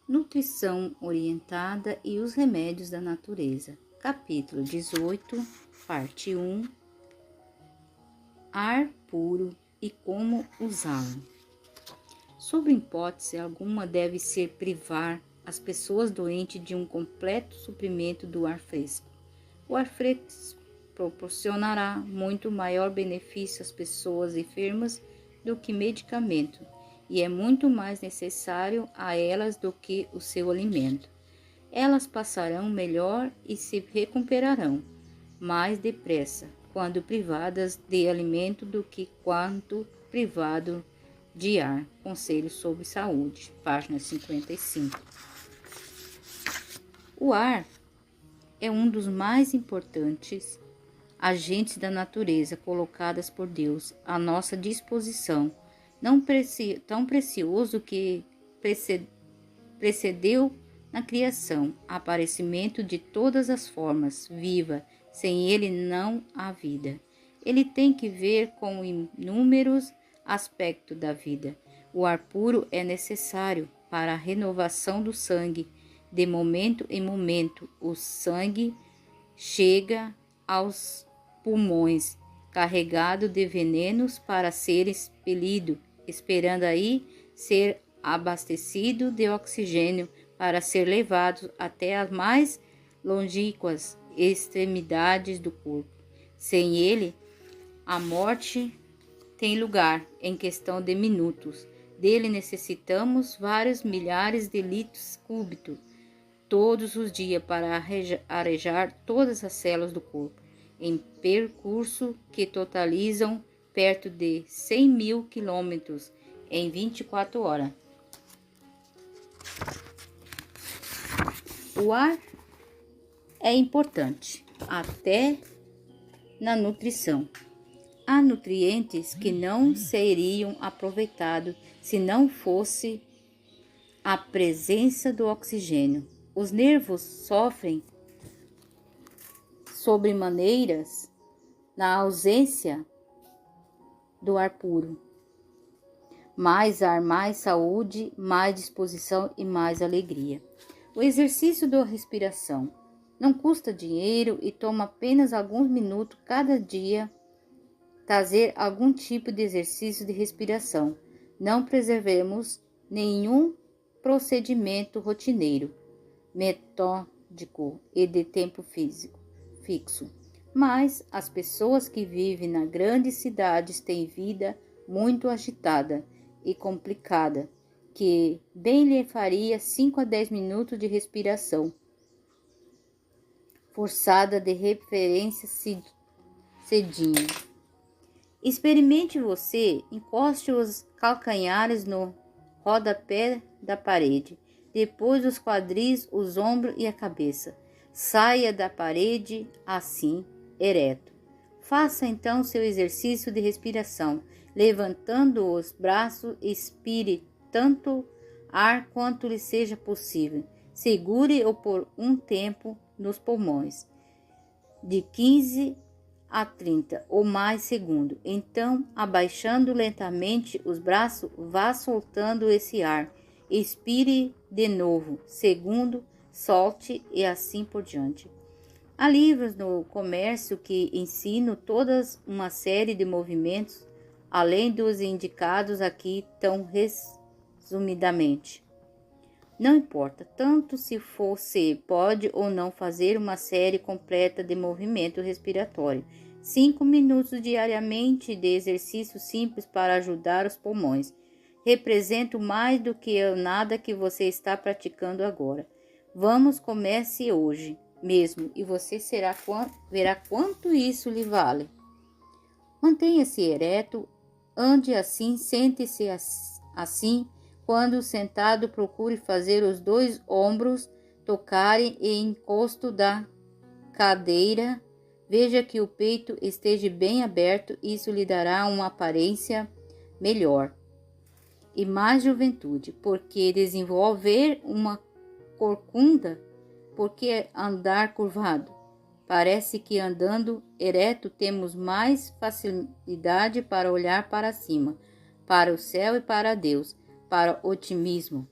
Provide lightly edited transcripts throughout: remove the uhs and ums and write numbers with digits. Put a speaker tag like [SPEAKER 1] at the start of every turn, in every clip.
[SPEAKER 1] Nutrição orientada e os remédios da natureza. Capítulo 18, parte 1. Ar puro e como usá-lo. Sob hipótese alguma, deve ser privar as pessoas doentes de um completo suprimento do ar fresco. O ar fresco proporcionará muito maior benefício às pessoas enfermas do que medicamento, e é muito mais necessário a elas do que o seu alimento. Elas passarão melhor e se recuperarão mais depressa quando privadas de alimento do que quando privado de ar. Conselho sobre Saúde, página 55. O ar é um dos mais importantes agentes da natureza colocadas por Deus à nossa disposição, tão precioso que precedeu na criação, aparecimento de todas as formas, viva, sem ele não há vida. Ele tem que ver com inúmeros aspectos da vida. O ar puro é necessário para a renovação do sangue. De momento em momento, o sangue chega aos pulmões, carregado de venenos para ser expelido, esperando aí ser abastecido de oxigênio para ser levado até as mais longínquas extremidades do corpo. Sem ele, a morte tem lugar em questão de minutos. Dele necessitamos vários milhares de litros cúbicos todos os dias para arejar todas as células do corpo, em percurso que totalizam perto de 100 mil quilômetros em 24 horas. O ar é importante até na nutrição. Há nutrientes que não seriam aproveitados se não fosse a presença do oxigênio. Os nervos sofrem sobremaneiras na ausência do ar puro. Mais ar, mais saúde, mais disposição e mais alegria. O exercício da respiração não custa dinheiro e toma apenas alguns minutos cada dia fazer algum tipo de exercício de respiração. Não preservemos nenhum procedimento rotineiro, metódico e de tempo fixo. Mas as pessoas que vivem nas grandes cidades têm vida muito agitada e complicada, que bem lhe faria 5 a 10 minutos de respiração forçada de referência cedinho. Experimente você, encoste os calcanhares no rodapé da parede, depois os quadris, os ombros e a cabeça. Saia da parede assim, ereto. Faça então seu exercício de respiração, levantando os braços, expire tanto ar quanto lhe seja possível. Segure-o por um tempo nos pulmões, de 15 a 30 ou mais segundos. Então, abaixando lentamente os braços, vá soltando esse ar. Expire de novo, segundo, solte e assim por diante. Há livros no comércio que ensinam toda uma série de movimentos, além dos indicados aqui tão resumidamente. Não importa tanto se você pode ou não fazer uma série completa de movimento respiratório. 5 minutos diariamente de exercício simples para ajudar os pulmões representam mais do que nada que você está praticando agora. Vamos, comece hoje mesmo e você verá quanto isso lhe vale. Mantenha-se ereto, ande assim, sente-se assim. Quando sentado, procure fazer os 2 ombros tocarem em encosto da cadeira. Veja que o peito esteja bem aberto, isso lhe dará uma aparência melhor e mais juventude, porque desenvolver uma corcunda, porque andar curvado. Parece que andando ereto temos mais facilidade para olhar para cima, para o céu e para Deus, para o otimismo.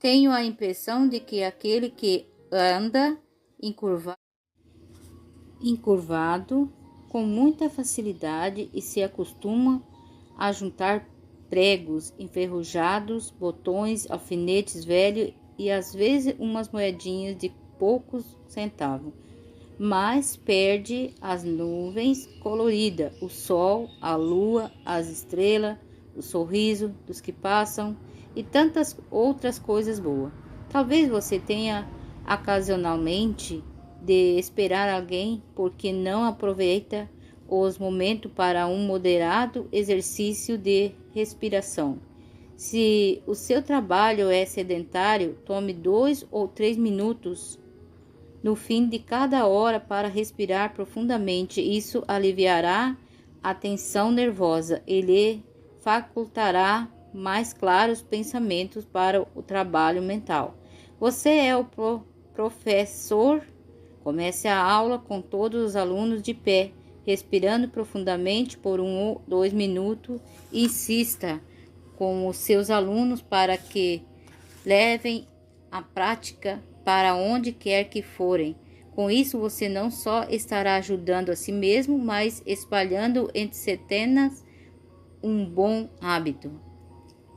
[SPEAKER 1] Tenho a impressão de que aquele que anda encurvado com muita facilidade e se acostuma a juntar pregos enferrujados, botões, alfinetes velhos e às vezes umas moedinhas de poucos centavos, mas perde as nuvens coloridas, o sol, a lua, as estrelas, o sorriso dos que passam e tantas outras coisas boas. Talvez você tenha ocasionalmente de esperar alguém porque não aproveita os momentos para um moderado exercício de respiração. Se o seu trabalho é sedentário, tome 2 ou 3 minutos no fim de cada hora para respirar profundamente. Isso aliviará a tensão nervosa e lhe facultará mais claros pensamentos para o trabalho mental. Você é o professor. Comece a aula com todos os alunos de pé, respirando profundamente por 1 ou 2 minutos. Insista com os seus alunos para que levem a prática para onde quer que forem. Com isso, você não só estará ajudando a si mesmo, mas espalhando entre centenas um bom hábito.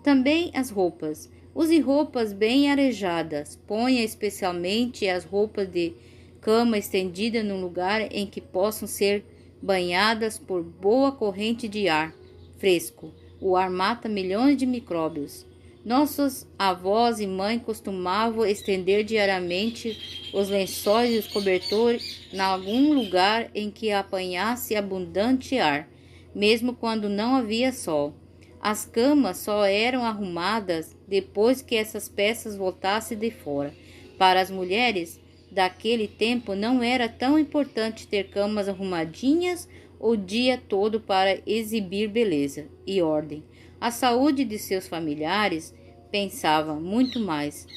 [SPEAKER 1] Também as roupas. Use roupas bem arejadas. Ponha especialmente as roupas de cama estendidas num lugar em que possam ser banhadas por boa corrente de ar fresco. O ar mata milhões de micróbios. Nossos avós e mães costumavam estender diariamente os lençóis e os cobertores em algum lugar em que apanhasse abundante ar, mesmo quando não havia sol. As camas só eram arrumadas depois que essas peças voltassem de fora. Para as mulheres daquele tempo não era tão importante ter camas arrumadinhas o dia todo para exibir beleza e ordem. A saúde de seus familiares pensava muito mais.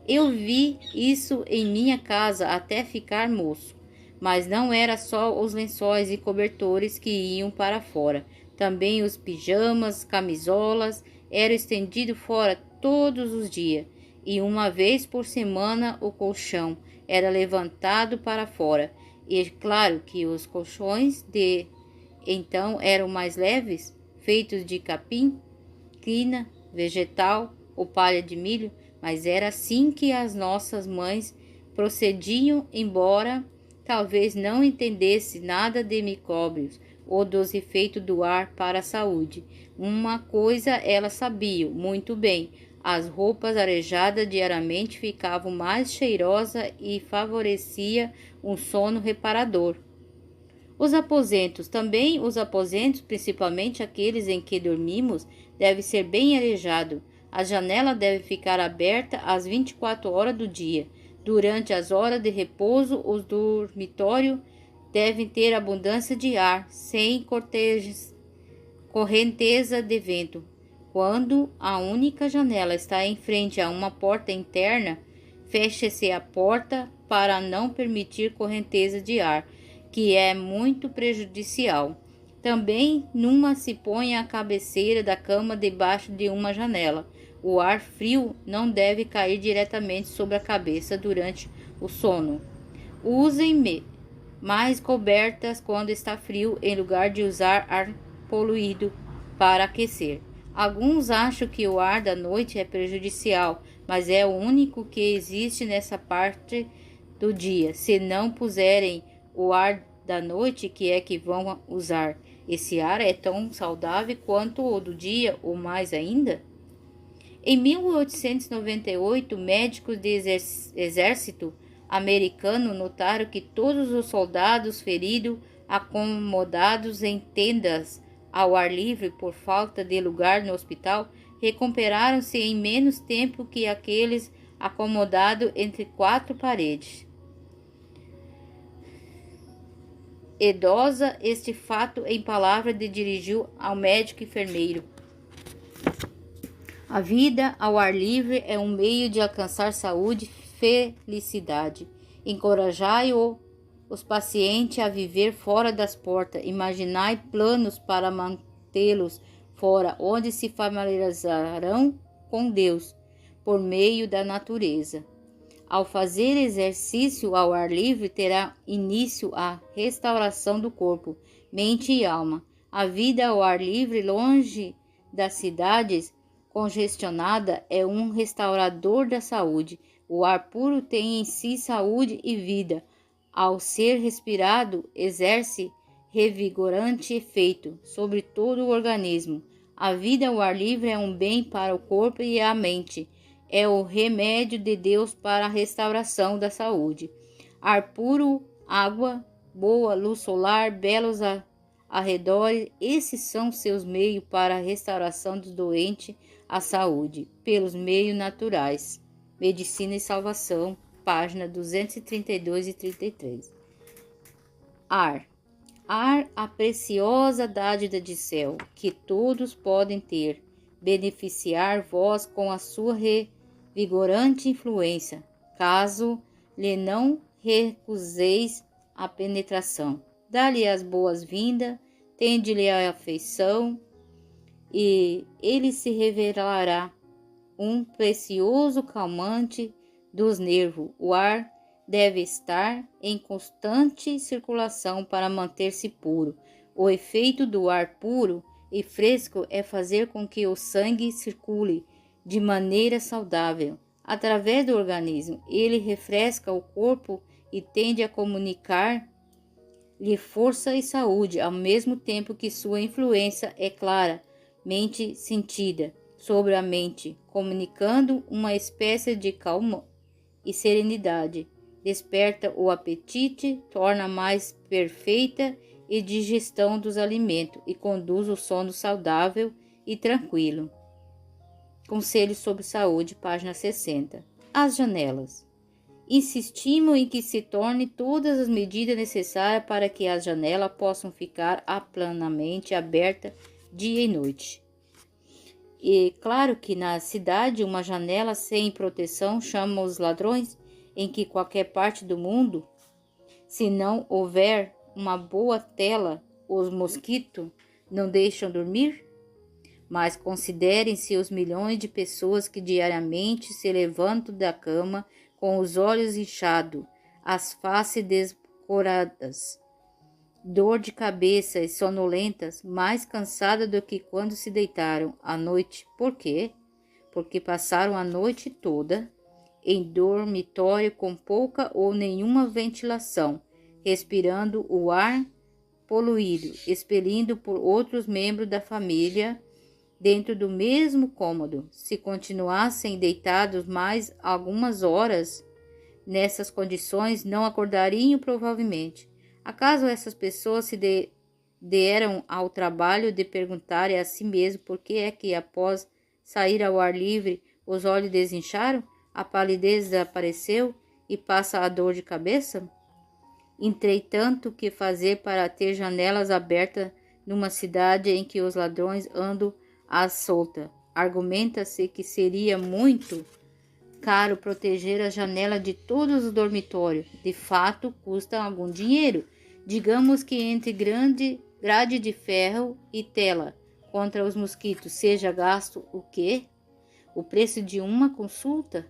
[SPEAKER 1] Eu vi isso em minha casa até ficar moço, mas não era só os lençóis e cobertores que iam para fora. Também os pijamas, camisolas eram estendidos fora todos os dias, e uma vez por semana o colchão era levantado para fora. E claro que os colchões de então eram mais leves, feitos de capim, crina, vegetal ou palha de milho, mas era assim que as nossas mães procediam, embora talvez não entendesse nada de micróbios ou dos efeitos do ar para a saúde. Uma coisa elas sabiam muito bem: as roupas arejadas diariamente ficavam mais cheirosas e favorecia um sono reparador. Os aposentos, principalmente aqueles em que dormimos, devem ser bem arejados. A janela deve ficar aberta às 24 horas do dia. Durante as horas de repouso, os dormitórios devem ter abundância de ar, sem correnteza de vento. Quando a única janela está em frente a uma porta interna, feche-se a porta para não permitir correnteza de ar, que é muito prejudicial. Também numa se põe a cabeceira da cama debaixo de uma janela. O ar frio não deve cair diretamente sobre a cabeça durante o sono. Usem mais cobertas quando está frio, em lugar de usar ar poluído para aquecer. Alguns acham que o ar da noite é prejudicial, mas é o único que existe nessa parte do dia. Se não puserem o ar da noite, que é que vão usar? Esse ar é tão saudável quanto o do dia, ou mais ainda? Em 1898, médicos do exército americano notaram que todos os soldados feridos, acomodados em tendas ao ar livre por falta de lugar no hospital, recuperaram-se em menos tempo que aqueles acomodados entre 4 paredes. Edosa este fato em palavras de dirigiu ao médico enfermeiro. A vida ao ar livre é um meio de alcançar saúde e felicidade. Encorajai os pacientes a viver fora das portas. Imaginai planos para mantê-los fora, onde se familiarizarão com Deus. por meio da natureza. Ao fazer exercício ao ar livre, terá início a restauração do corpo, mente e alma. A vida ao ar livre, longe das cidades congestionada, é um restaurador da saúde. O ar puro tem em si saúde e vida. Ao ser respirado, exerce revigorante efeito sobre todo o organismo. A vida ao ar livre é um bem para o corpo e a mente. É o remédio de Deus para a restauração da saúde. Ar puro, água boa, luz solar, belos arredores, esses são seus meios para a restauração dos doentes à saúde, pelos meios naturais. Medicina e Salvação, página 232 e 33. Ar. Ar, a preciosa dádiva de céu, que todos podem ter, beneficiar vós com a sua revigorante influência, caso lhe não recuseis a penetração. Dá-lhe as boas-vindas, tende-lhe a afeição, e ele se revelará um precioso calmante dos nervos. O ar deve estar em constante circulação para manter-se puro. O efeito do ar puro e fresco é fazer com que o sangue circule de maneira saudável através do organismo. Ele refresca o corpo e tende a comunicar-lhe força e saúde, ao mesmo tempo que sua influência é claramente sentida sobre a mente, comunicando uma espécie de calma e serenidade. Desperta o apetite, torna mais perfeita a digestão dos alimentos e conduz o sono saudável e tranquilo. Conselhos sobre saúde, página 60. As janelas. Insistimos em que se torne todas as medidas necessárias para que as janelas possam ficar plenamente abertas dia e noite. E claro que na cidade uma janela sem proteção chama os ladrões, em que qualquer parte do mundo, se não houver uma boa tela, os mosquitos não deixam dormir? Mas considerem-se os milhões de pessoas que diariamente se levantam da cama com os olhos inchados, as faces descoloradas, dor de cabeça e sonolentas, mais cansadas do que quando se deitaram à noite. Por quê? Porque passaram a noite toda em dormitório com pouca ou nenhuma ventilação, respirando o ar poluído, expelindo por outros membros da família dentro do mesmo cômodo. Se continuassem deitados mais algumas horas nessas condições, não acordariam provavelmente. Acaso essas pessoas se deram ao trabalho de perguntarem a si mesmo por que é que após sair ao ar livre os olhos desincharam, a palidez desapareceu e passa a dor de cabeça? Entretanto, o que fazer para ter janelas abertas numa cidade em que os ladrões andam à solta? Argumenta-se que seria muito caro proteger a janela de todos os dormitórios. De fato, custa algum dinheiro. Digamos que entre grade de ferro e tela contra os mosquitos seja gasto o quê? O preço de uma consulta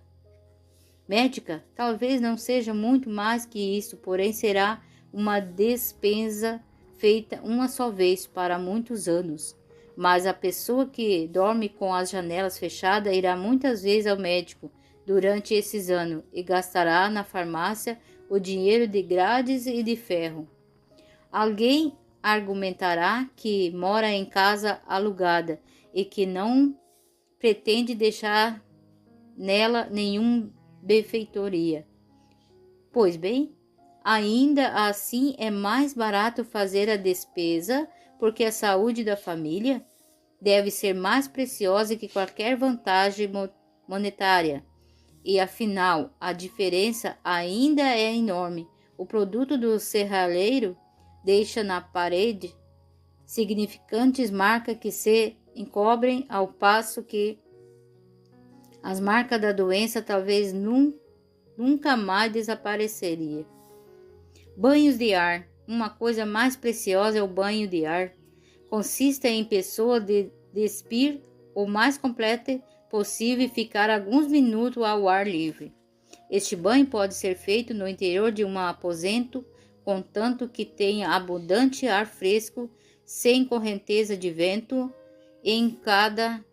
[SPEAKER 1] médica? Talvez não seja muito mais que isso, porém será uma despesa feita uma só vez para muitos anos. Mas a pessoa que dorme com as janelas fechadas irá muitas vezes ao médico durante esses anos e gastará na farmácia o dinheiro de grades e de ferro. Alguém argumentará que mora em casa alugada e que não pretende deixar nela nenhuma benfeitoria. Pois bem, ainda assim é mais barato fazer a despesa, porque a saúde da família deve ser mais preciosa que qualquer vantagem monetária. E afinal, a diferença ainda é enorme. O produto do serralheiro deixa na parede significantes marcas que se encobrem, ao passo que as marcas da doença talvez nunca mais desapareceria. Banhos de ar. Uma coisa mais preciosa é o banho de ar. Consiste em pessoa de despir o mais completo possível ficar alguns minutos ao ar livre. Este banho pode ser feito no interior de um aposento, contanto que tenha abundante ar fresco, sem correnteza de vento em cada